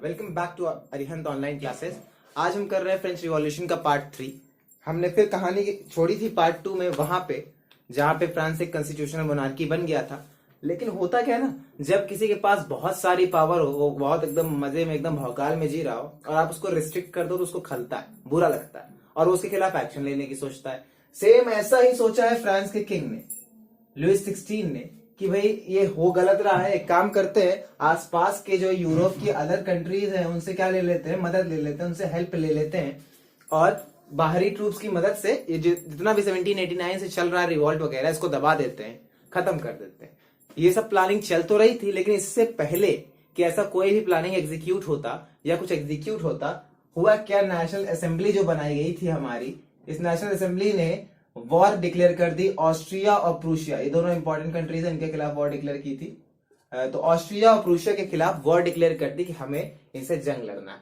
Welcome back to Arihant online classes. आज हम कर रहे हैं फ्रेंच रिवॉल्यूशन का पार्ट 3। हमने फिर कहानी छोड़ी थी पार्ट 2 में, वहां पे जहां पे फ्रांस एक कॉन्स्टिट्यूशनल मोनार्की बन गया था। लेकिन होता क्या है ना, जब किसी के पास बहुत सारी पावर हो, वो बहुत एकदम मजे में एकदम भौकाल में जी रहा हो और आप उसको रिस्ट्रिक्ट कर दो तो उसको खलता है, बुरा लगता है और वो उसके खिलाफ एक्शन लेने की सोचता है। सेम ऐसा ही सोचा है फ्रांस के किंग ने, लुइस 16 ने, कि भाई ये हो गलत रहा है, एक काम करते हैं, आसपास के जो यूरोप की अदर कंट्रीज हैं उनसे क्या ले लेते हैं, मदद ले लेते हैं, उनसे हेल्प ले लेते हैं और बाहरी ट्रूप्स की मदद से ये जितना भी 1789 से चल रहा है रिवॉल्ट वगैरह, इसको दबा देते हैं, खत्म कर देते हैं। ये सब प्लानिंग चल तो रही थी, लेकिन इससे पहले कि ऐसा कोई भी प्लानिंग एग्जीक्यूट होता या कुछ एग्जीक्यूट होता, हुआ क्या, नेशनल असेंबली जो बनाई गई थी हमारी, इस नेशनल असेंबली ने वॉर डिक्लेयर कर दी। ऑस्ट्रिया और प्रूशिया, ये दोनों इंपॉर्टेंट कंट्रीज हैं, इनके खिलाफ वॉर डिक्लेयर की थी। तो ऑस्ट्रिया और प्रूशिया के खिलाफ वॉर डिक्लेयर कर दी कि हमें इनसे जंग लड़ना है।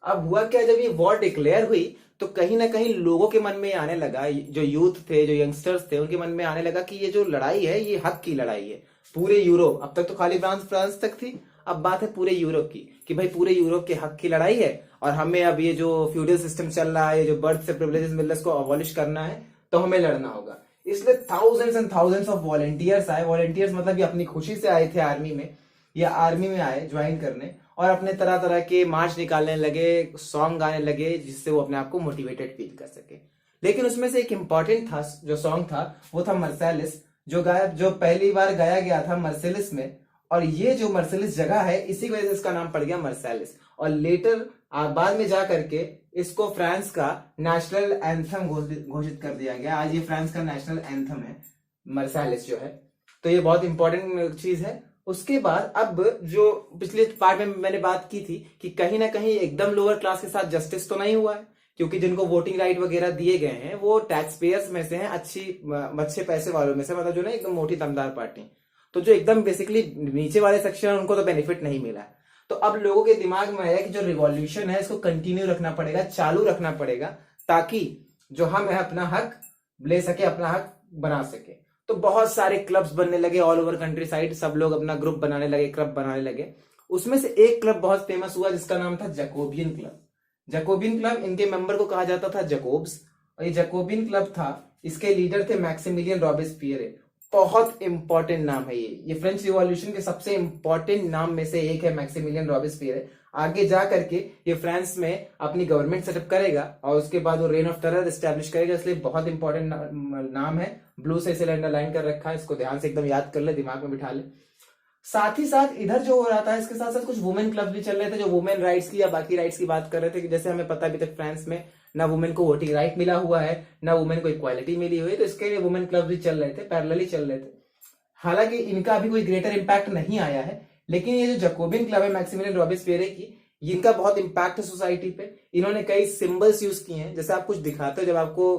अब हुआ क्या, जब ये वॉर डिक्लेयर हुई तो कहीं ना कहीं लोगों के मन में आने लगा, जो यूथ थे, जो यंगस्टर्स थे, उनके मन में आने लगा कि ये जो लड़ाई है ये हक की लड़ाई है। पूरे यूरोप, अब तक तो खाली फ्रांस तक थी, अब बात है पूरे यूरोप की, कि भाई पूरे यूरोप के हक की लड़ाई है और हमें अब ये जो फ्यूडल सिस्टम चल रहा है, ये जो बर्थ से प्रिविलेजेस मिल रहे हैं, इसको अबॉलिश करना है, तो हमें लड़ना होगा। इसलिए thousands and thousands of volunteers आए। वॉलंटियर्स मतलब ये अपनी खुशी से आए थे आर्मी में, या आर्मी में आए ज्वाइन करने और अपने तरह तरह के मार्च निकालने लगे, सॉन्ग गाने लगे, जिससे वो अपने आप को मोटिवेटेड फील कर सके। लेकिन उसमें से एक इंपॉर्टेंट था, जो सॉन्ग था वो था मर्सेलिस, जो पहली बार गाया गया था मर्सेलिस में। और ये जो मर्सेलिस जगह है, इसी वजह से इसका नाम पड़ गया मर्सेलिस। और लेटर बाद में जा करके इसको फ्रांस का नेशनल एंथम घोषित कर दिया गया। आज ये फ्रांस का नेशनल एंथम है, मर्सेलिस जो है। तो ये बहुत इंपॉर्टेंट चीज है। उसके बाद अब जो पिछले पार्ट में मैंने बात की थी कि कहीं ना कहीं एकदम लोअर क्लास के साथ जस्टिस तो नहीं हुआ है, क्योंकि जिनको वोटिंग राइट वगैरह दिए गए हैं वो टैक्स पेयर्स में से हैं, अच्छे पैसे वालों में से, मतलब जो ना एकदम मोटी दमदार पार्टी। तो जो एकदम बेसिकली नीचे वाले सेक्शन है उनको तो बेनिफिट नहीं मिला। तो अब लोगों के दिमाग में आया कि जो रिवॉल्यूशन है इसको कंटिन्यू रखना पड़ेगा, चालू रखना पड़ेगा, ताकि जो हम है अपना हक ले सके, अपना हक बना सके। तो बहुत सारे क्लब्स बनने लगे ऑल ओवर कंट्री साइड, सब लोग अपना ग्रुप बनाने लगे, क्लब बनाने लगे। उसमें से एक क्लब बहुत फेमस हुआ जिसका नाम था जैकोबियन क्लब। जैकोबियन क्लब, इनके मेंबर को कहा जाता था जैकोब्स, और ये जैकोबियन क्लब था, इसके लीडर थे मैक्सिमिलियन रॉबेस्पियर। बहुत इंपॉर्टेंट नाम है ये फ्रेंच रिवॉल्यूशन के सबसे इंपॉर्टेंट नाम में से एक है मैक्सिमिलियन रॉबेस्पियर। आगे जा करके ये फ्रांस में अपनी गवर्नमेंट सेटअप करेगा और उसके बाद वो रेन ऑफ टेरर एस्टैब्लिश करेगा, इसलिए बहुत इंपॉर्टेंट नाम है। ब्लू से इसे अंडरलाइन कर रखा है, इसको ध्यान से एकदम याद कर ले, दिमाग में बिठा ले। साथ ही साथ इधर जो हो रहा था, इसके साथ साथ कुछ वुमेन क्लब भी चल रहे थे, जो वुमेन राइट्स की या बाकी राइट्स की बात कर रहे थे। कि जैसे हमें पता अभी तक फ्रांस में ना वुमेन को वोटिंग राइट मिला हुआ है, ना वुमेन को इक्वालिटी मिली हुई है, तो इसके लिए वुमेन क्लब भी चल रहे थे, पैरेलली चल रहे थे। हालांकि इनका अभी कोई ग्रेटर इंपैक्ट नहीं आया है, लेकिन ये जो जैकोबियन क्लब है मैक्सिमिलियन रॉबेस्पियर की, इनका बहुत इंपैक्ट है सोसाइटी पे। इन्होंने कई सिंबल्स यूज किए हैं। जैसे आप कुछ दिखाते हो, जब आपको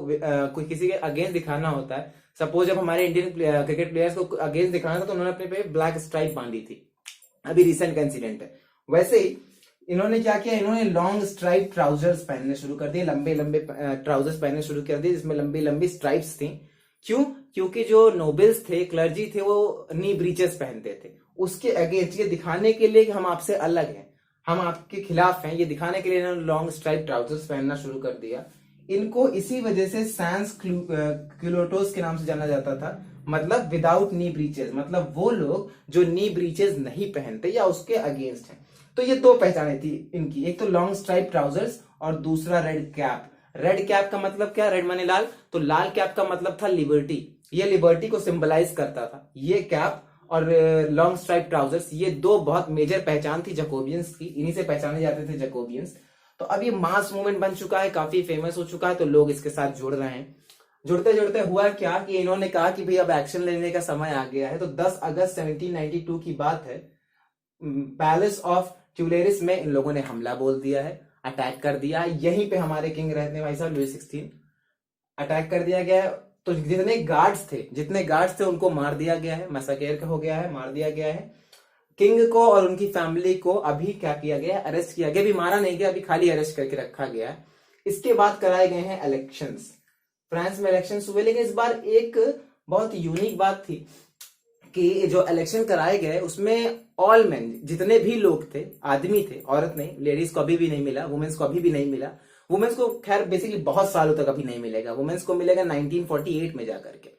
कोई किसी के अगेंस्ट दिखाना होता है, सपोज जब हमारे इंडियन क्रिकेट प्लेयर्स को अगेंस्ट दिखाना था तो उन्होंने अपने पे ब्लैक स्ट्राइप बांधी थी, अभी रिसेंट का इंसिडेंट है। वैसे ही इन्होंने क्या किया, इन्होंने लॉन्ग स्ट्राइप ट्राउजर्स पहनने शुरू कर दिए, लंबे लंबे ट्राउजर्स पहनने शुरू कर दिए जिसमें लंबी लंबी स्ट्राइप्स थी। क्यों? क्योंकि जो नोबल्स थे, क्लर्जी थे, वो नी ब्रीचेस पहनते थे। उसके अगेंस्ट ये दिखाने के लिए कि हम आपसे अलग हैं, हम आपके खिलाफ हैं, ये दिखाने के लिए इन्होंने लॉन्ग स्ट्राइप ट्राउजर्स पहनना शुरू कर दिया। इनको इसी वजह से सैंस क्यूलोटोस के नाम से जाना जाता था, मतलब विदाउट नी ब्रीचेस, मतलब वो लोग जो नी ब्रीचेस नहीं पहनते या उसके अगेंस्ट हैं। तो ये दो पहचाने थी इनकी, एक तो लॉन्ग स्ट्राइप ट्राउजर्स और दूसरा रेड कैप। रेड कैप का मतलब क्या? रेड माने लाल, तो लाल कैप का मतलब था लिबर्टी, ये लिबर्टी को सिंबलाइज करता था। ये कैप और लॉन्ग स्ट्राइप ट्राउजर्स, ये दो बहुत मेजर पहचान थी जैकोबियंस की, इन्हीं से पहचाने जाते थे जैकोबियंस। तो अब ये मास मूवमेंट बन चुका है, काफी फेमस हो चुका है, तो लोग इसके साथ जुड़ रहे हैं। जुड़ते जुड़ते हुआ क्या कि इन्होंने कहा कि भाई अब एक्शन लेने का समय आ गया है। तो 10 अगस्त 1792 की बात है, पैलेस ऑफ ट्यूलेरिस में इन लोगों ने हमला बोल दिया है, अटैक कर दिया। यहीं पे हमारे किंग रहते हैं भाई साहब लुई 16, अटैक कर दिया गया है। तो जितने गार्ड्स थे उनको मार दिया गया है, मैसाकेर हो गया है, मार दिया गया है। किंग को और उनकी फैमिली को अभी क्या किया गया है, अरेस्ट किया गया। अभी मारा नहीं गया, अभी खाली अरेस्ट करके रखा गया है। इसके बाद कराए गए हैं इलेक्शंस। फ्रांस में इलेक्शंस हुए, लेकिन इस बार एक बहुत यूनिक बात थी कि जो इलेक्शन कराए गए उसमें ऑल मैन, जितने भी लोग थे, आदमी थे, औरत नहीं, लेडीज को अभी भी नहीं मिला, वुमेन्स को अभी भी नहीं मिला। वुमेन्स को खैर बेसिकली बहुत सालों तक अभी नहीं मिलेगा, वुमेन्स को मिलेगा 1948 में जाकर के।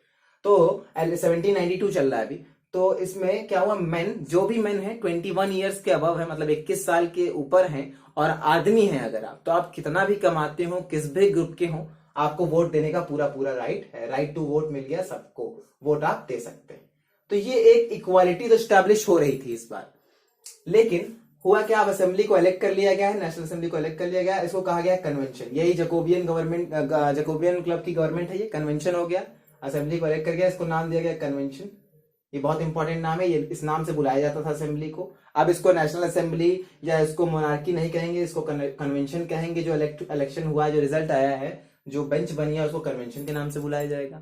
तो 1792 चल रहा है अभी। तो इसमें क्या हुआ, मेन, जो भी मेन है 21 ईयर्स के अबव है, मतलब 21 साल के ऊपर हैं और आदमी हैं अगर आप, तो आप कितना भी कमाते हो, किस भी ग्रुप के हो, आपको वोट देने का पूरा पूरा राइट है। राइट टू वोट मिल गया सबको, वोट आप दे सकते हैं। तो ये एक इक्वालिटी तो स्टैब्लिश हो रही थी इस बार। लेकिन हुआ क्या, अब असेंबली को इलेक्ट कर लिया गया है, नेशनल असेंबली को इलेक्ट कर लिया गया है, इसको कहा गया कन्वेंशन। यही जकोबियन गवर्नमेंट, जकोबियन क्लब की गवर्नमेंट है, ये कन्वेंशन हो गया, असेंबली को इलेक्ट कर गया, इसको नाम दिया गया कन्वेंशन। ये बहुत इंपॉर्टेंट नाम है, ये इस नाम से बुलाया जाता था असेंबली को। अब इसको नेशनल असेंबली या इसको मोनार्की नहीं कहेंगे, इसको कन्वेंशन कहेंगे। जो इलेक्शन हुआ है, जो रिजल्ट आया है, जो बेंच बनी है, उसको कन्वेंशन के नाम से बुलाया जाएगा।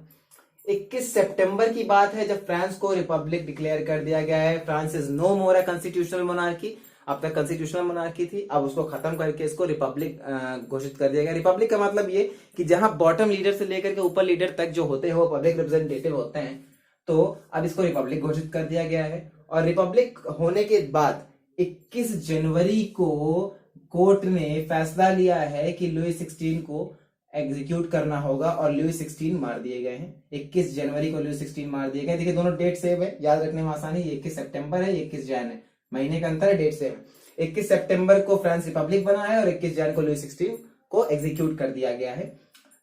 21 सितंबर की बात है जब फ्रांस को रिपब्लिक डिक्लेयर कर दिया गया है। France is no more a constitutional monarchy. अब तक कॉन्स्टिट्यूशनल मोनार्की थी, अब उसको खत्म करके इसको रिपब्लिक घोषित कर दिया गया। रिपब्लिक का मतलब ये कि जहां बॉटम लीडर से लेकर के ऊपर लीडर तक जो होते हैं वो पब्लिक रिप्रेजेंटेटिव होते हैं, तो अब इसको रिपब्लिक घोषित कर दिया गया है। और रिपब्लिक होने के बाद 21 जनवरी को कोर्ट ने फैसला लिया है कि लुई 16 को एग्जीक्यूट करना होगा, और लुई 16 मार दिए गए हैं। 21 जनवरी को लुई 16 मार दिए गए। देखिए दोनों डेट सेम है, याद रखने में आसानी। 21 सितंबर है, 21 जैन है, महीने का अंतर है, डेट सेम है। 21 सितंबर को फ्रांस रिपब्लिक बना है और 21 जैन को लुई 16 को एग्जीक्यूट कर दिया गया है।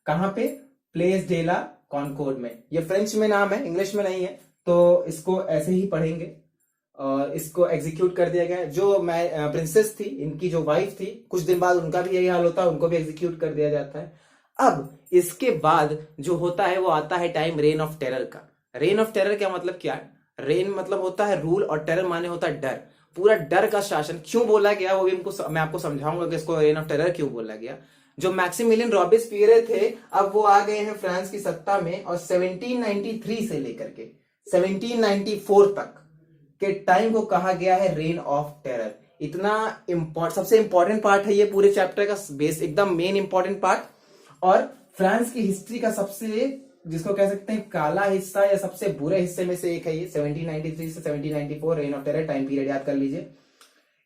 कहां पे, प्लेस डेला कॉनकोर्ड में। ये फ्रेंच में नाम है, इंग्लिश में नहीं है, तो इसको ऐसे ही पढ़ेंगे। और इसको एग्जीक्यूट कर दिया गया। जो मैं प्रिंसेस थी, इनकी जो वाइफ थी, कुछ दिन बाद उनका भी यही हाल होता है, उनको भी एग्जीक्यूट कर दिया जाता है। अब इसके बाद जो होता है वो आता है टाइम रेन ऑफ टेरर का। रेन ऑफ टेरर क्या मतलब, क्या है? रेन मतलब होता है रूल, और टेरर माने होता है डर। पूरा डर का शासन क्यों बोला गया वो भी मैं आपको समझाऊंगा कि इसको रेन ऑफ टेरर क्यों बोला गया। जो मैक्सिमिलियन रॉबिस्पियर थे, अब वो आ गए हैं फ्रांस की सत्ता में, और 1793 से लेकर के 1794 तक के टाइम को कहा गया है रेन ऑफ टेरर। इतना सबसे इंपॉर्टेंट पार्ट है ये पूरे चैप्टर का, बेस एकदम मेन इंपॉर्टेंट पार्ट। और फ्रांस की हिस्ट्री का सबसे, जिसको कह सकते हैं काला हिस्सा या सबसे बुरे हिस्से में से एक है ये। 1793 से 1794 rain of terror time period याद कर लीजिए।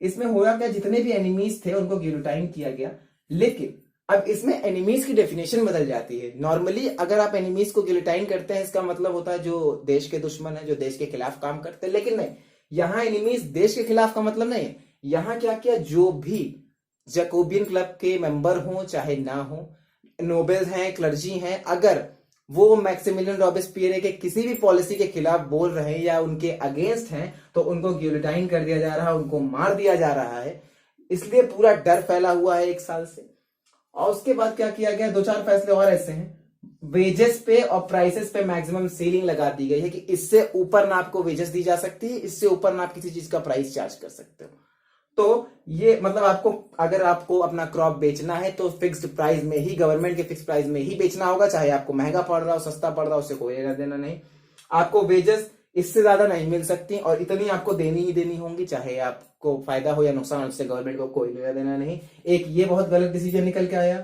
इसमें हुआ क्या, जितने भी एनिमीज थे उनको गिलोटाइन किया गया। लेकिन अब इसमें एनिमीज की डेफिनेशन बदल जाती है। नॉर्मली अगर आप एनिमीज को गिलोटाइन करते हैं, इसका मतलब होता है जो देश के दुश्मन है, जो देश के खिलाफ काम करते हैं। लेकिन नहीं, यहां एनिमीज देश के खिलाफ का मतलब नहीं है। यहां क्या किया, जो भी जैकोबियन क्लब के मेंबर हो चाहे ना हो, नोबेल्स हैं, क्लर्जी हैं, अगर वो मैक्सिमिलियन रॉबिस्पियर के किसी भी पॉलिसी के खिलाफ बोल रहे हैं या उनके अगेंस्ट हैं, तो उनको गिलोटाइन कर दिया जा रहा है, उनको मार दिया जा रहा है। इसलिए पूरा डर फैला हुआ है 1 साल से। और उसके बाद क्या किया गया, 2-4 फैसले और ऐसे हैं। वेजेस पे और प्राइसेस पे मैक्सिमम सीलिंग लगा दी गई है कि इससे ऊपर ना आपको वेजेस दी जा सकती है, इससे ऊपर ना आप किसी चीज का प्राइस चार्ज कर सकते हो। तो ये मतलब आपको, अगर आपको अपना क्रॉप बेचना है तो फिक्स्ड प्राइस में ही, गवर्नमेंट के फिक्स प्राइस में ही बेचना होगा, चाहे आपको महंगा पड़ रहा हो, सस्ता पड़ रहा हो, उससे कोई लेना देना नहीं। आपको वेजेस इससे ज्यादा नहीं मिल सकती, और इतनी आपको देनी ही देनी होंगी, चाहे आपको फायदा हो या नुकसान, उससे गवर्नमेंट को कोई लेना देना नहीं। एक ये बहुत गलत डिसीजन निकल के आया।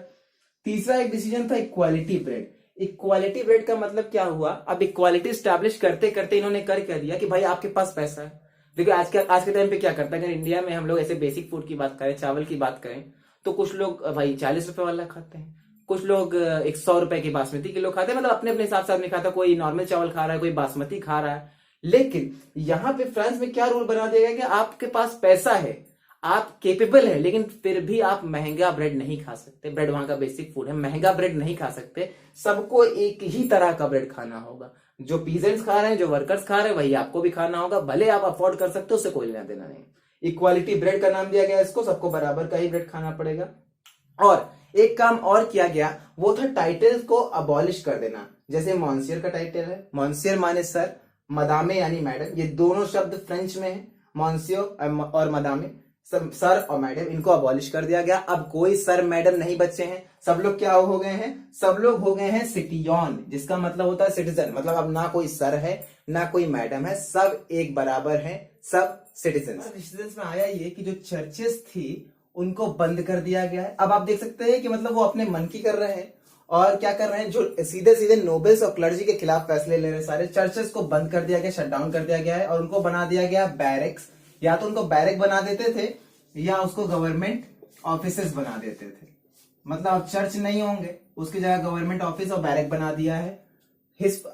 तीसरा एक डिसीजन था इक्वालिटी ब्रेड। इक्वालिटी ब्रेड का मतलब क्या हुआ, अब इक्वालिटी स्टैब्लिश करते करते इन्होंने कर दिया कि भाई आपके पास पैसा है। देखिए आज के टाइम पे क्या करता है, अगर इंडिया में हम लोग ऐसे बेसिक फूड की बात करें, चावल की बात करें, तो कुछ लोग भाई 40 रुपए वाला खाते हैं, कुछ लोग 100 रुपए की बासमती किलो खाते हैं। मतलब अपने अपने हिसाब से आदमी खाता, कोई नॉर्मल चावल खा रहा है, कोई बासमती खा रहा है। लेकिन यहां पे फ्रांस में क्या रूल बना दिया गया कि आपके पास पैसा है, आप केपेबल है, लेकिन फिर भी आप महंगा ब्रेड नहीं खा सकते। ब्रेड वहां का बेसिक फूड है, महंगा ब्रेड नहीं खा सकते। सबको एक ही तरह का ब्रेड खाना होगा। जो पीजेंट्स खा रहे हैं, जो वर्कर्स खा रहे हैं, वही आपको भी खाना होगा। भले आप अफोर्ड कर सकते हो, उससे कोई लेना देना नहीं। इक्वालिटी ब्रेड का नाम दिया गया इसको, सबको बराबर का ही ब्रेड खाना पड़ेगा। और एक काम और किया गया, वो था टाइटल्स को अबॉलिश कर देना। जैसे मॉन्सियर का टाइटल है, मॉन्सियर माने सर, मदामे यानी मैडम, ये दोनों शब्द फ्रेंच में है, मॉन्सियो और मदामे, सर और मैडम, इनको अबॉलिश कर दिया गया। अब कोई सर मैडम नहीं बचे हैं, सब लोग क्या हो गए हैं, सब लोग हो गए हैं सिटियन, जिसका मतलब होता है सिटीजन। मतलब अब ना कोई सर है ना कोई मैडम है, सब एक बराबर हैं, सब सिटीजन। सिटीजन में आया ये कि जो चर्चेस थी उनको बंद कर दिया गया है। अब आप देख सकते हैं कि मतलब वो अपने मन की कर रहे हैं, और क्या कर रहे हैं, जो सीधे सीधे नोबल्स और क्लर्जी के खिलाफ फैसले ले रहे हैं। सारे चर्चेस को बंद कर दिया गया, शट डाउन कर दिया गया है और उनको बना दिया गया बैरक्स। या तो उनको बैरक बना देते थे या उसको गवर्नमेंट ऑफिसेस बना देते थे। मतलब अब चर्च नहीं होंगे, उसकी जगह गवर्नमेंट ऑफिस और बैरक बना दिया है।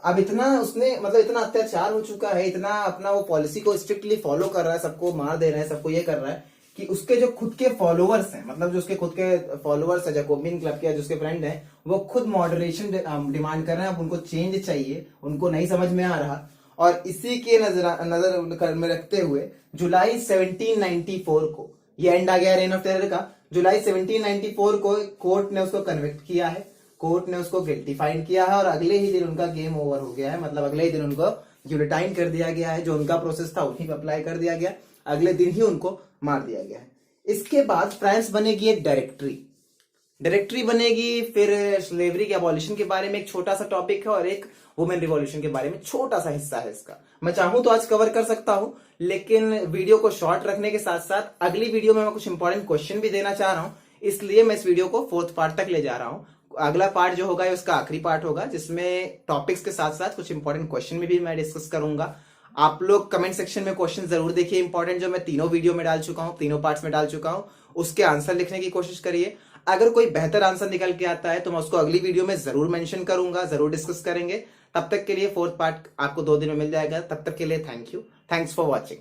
अब इतना उसने मतलब इतना अत्याचार हो चुका है, इतना अपना वो पॉलिसी को स्ट्रिक्टली फॉलो कर रहा है, सबको मार दे रहे हैं, सबको ये कर रहा है कि उसके जो खुद के फॉलोअर्स हैं, मतलब जो उसके खुद के फॉलोअर्स है, जैकोबिन क्लब के जो उसके फ्रेंड हैं, वो खुद मॉडरेशन डिमांड कर रहे हैं। अब उनको चेंज चाहिए, उनको नहीं समझ में आ रहा। और इसी के नजर में रखते हुए जुलाई 1794 को ये एंड आ गया रेन ऑफ टेरर का। जुलाई 1794 को कोर्ट ने उसको कन्विक्ट किया है, कोर्ट ने उसको गिल्टी फाइंड किया है और अगले ही दिन उनका गेम ओवर हो गया है। मतलब अगले ही दिन उनको गिलोटाइन कर दिया गया है। जो उनका प्रोसेस था उन्हीं पे अप्लाई कर दिया गया, अगले दिन ही उनको मार दिया गया है। इसके बाद फ्रांस बनेगी एक डायरेक्टरी बनेगी। फिर स्लेवरी के अबॉलिशन के बारे में एक छोटा सा टॉपिक है और एक वुमेन रिवॉल्यूशन के बारे में छोटा सा हिस्सा है इसका। मैं चाहूं तो आज कवर कर सकता हूं, लेकिन वीडियो को शॉर्ट रखने के साथ साथ अगली वीडियो में मैं कुछ इंपॉर्टेंट क्वेश्चन भी देना चाह रहा हूं, इसलिए मैं इस वीडियो को 4th पार्ट तक ले जा रहा हूं। अगला पार्ट जो होगा उसका आखिरी पार्ट होगा, जिसमें टॉपिक्स के साथ साथ कुछ इंपॉर्टेंट क्वेश्चन भी मैं डिस्कस करूंगा। आप लोग कमेंट सेक्शन में क्वेश्चन जरूर देखिए इंपॉर्टेंट, जो मैं तीनों वीडियो में डाल चुका हूं, तीनों पार्ट्स में डाल चुका हूं, उसके आंसर लिखने की कोशिश करिए। अगर कोई बेहतर आंसर निकल के आता है तो मैं उसको अगली वीडियो में जरूर मेंशन करूंगा, जरूर डिस्कस करेंगे। तब तक के लिए 4th पार्ट आपको 2 दिन में मिल जाएगा। तब तक के लिए thank you, thanks for watching.